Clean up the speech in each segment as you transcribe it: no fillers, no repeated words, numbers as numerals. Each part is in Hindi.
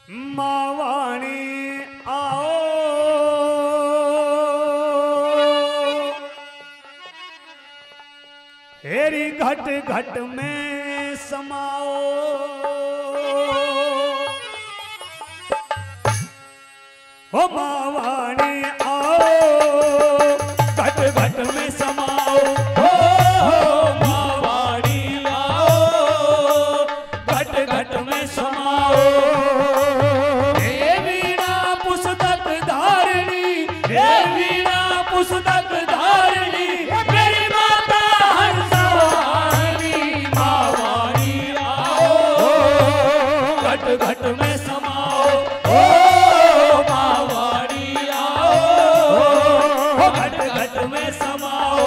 मावाणी आओ हेरी घट घट में समाओ ओ मावाणी आओ घट घट में समाओ ओ मावाणी आओ घट घट में समाओ हे वीणा पुस्तक धारणी हे वीणा पुस्तक धारणी मेरी माता हंसवाणी मावाणी आओ घट घट में समाओ ओ मावाणी आओ घट घट में समाओ।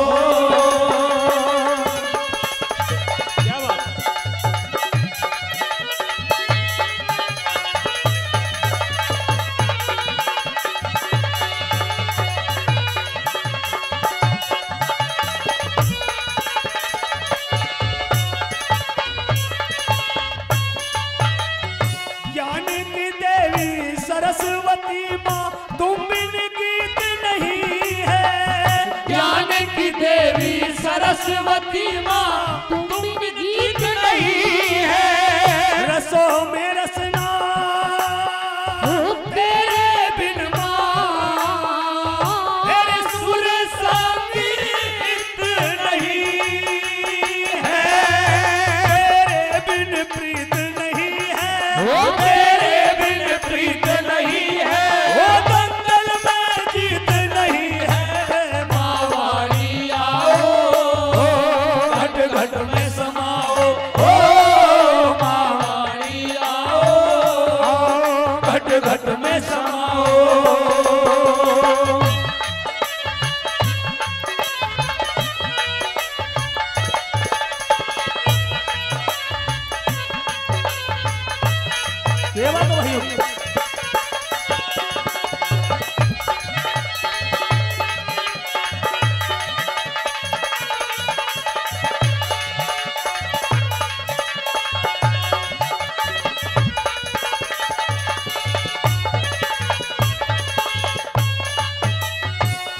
क्या बात ज्ञान की देवी सरस्वती माँ तुम बिन गीत नहीं है ज्ञान की देवी सरस्वती माँ तुम बिन गीत नहीं है रसों में रसना तेरे बिन माँ तेरे सुर संगीत नहीं है तेरे बिन प्रीत नहीं है तेरे बिन प्रीत नहीं है वो दंगल में जीत नहीं है मावाणी आओ घट घट में समाओ ओ मावाणी आओ घट घट में समाओ। सेवा तो वही होगी।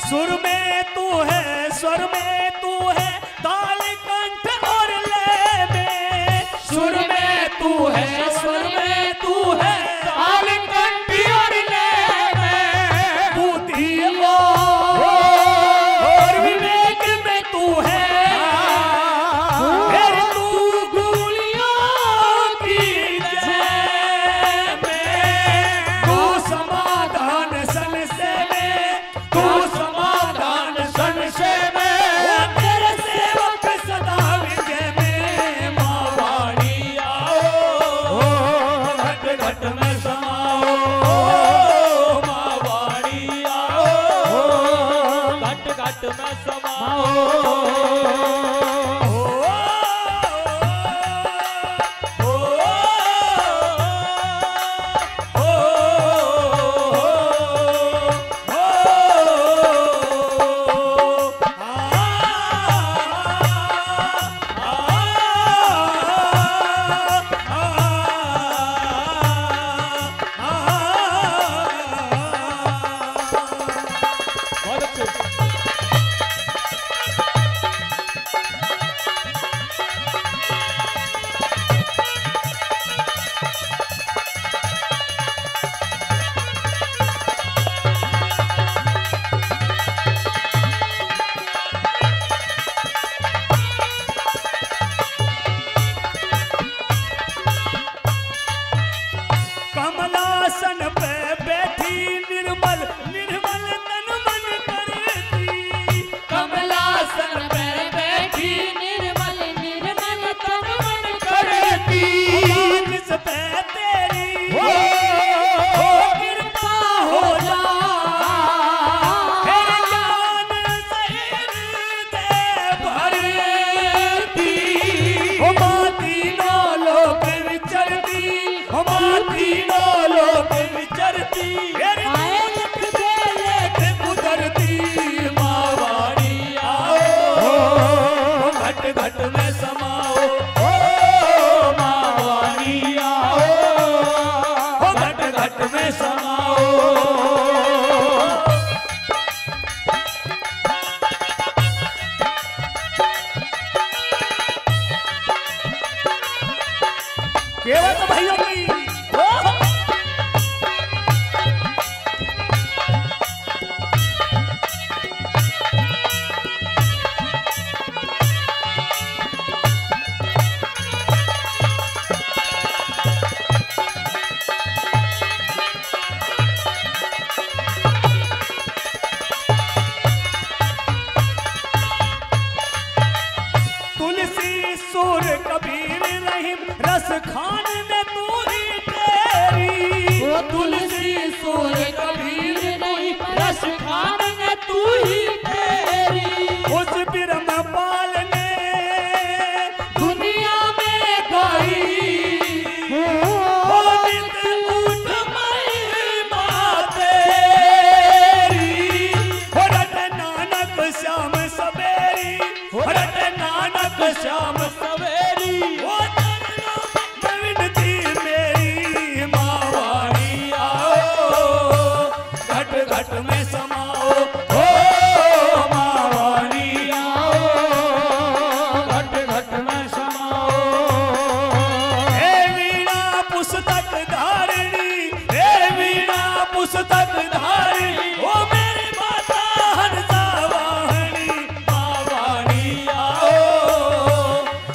सुर में तू है स्वर में तू है ताल कंठ और लय में सुर में तू है स्वर में तू है ताल कंठ और लय में बुद्धि और विवेक में तू है फिर तू गुलियों की जय में तू समाधान संशय में तू समाधान संशय में तेरे सेवक सदा विजय में मावाणी आओ घट घट में समाओ मावाणी आओ घट घट में समाओ। बहुत अच्छे घट घट में समाओ। केवल तो भाइयों की सुर कबीर रहीम रस खान में तू ही तेरी। ओ तुलसी सुर कबीर रहीम रस खान में तू ही तेरी। उस ब्रह्म पाल ने दुनिया में गाई ओ नित उठ महिमा तेरी। हो रट नानक श्याम सवेरी, हो रट नानक श्याम सवेरी। ओ विनती मेरी मावाणी आओ, घट घट में समाओ। ओ मावाणी आओ, घट घट में समाओ। हे वीणा पुस्तक धारिणी, हे वीणा पुस्तक धारिणी। ओ मेरी माता हंसा वाहनी मावाणी आओ,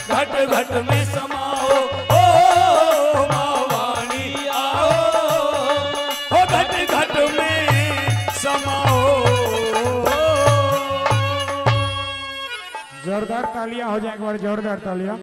घट घट में समाओ। ओ मावाणी आओ, ओ घट घट में समाओ। जोरदार तालियां हो जाए एक बार, जोरदार तालियां।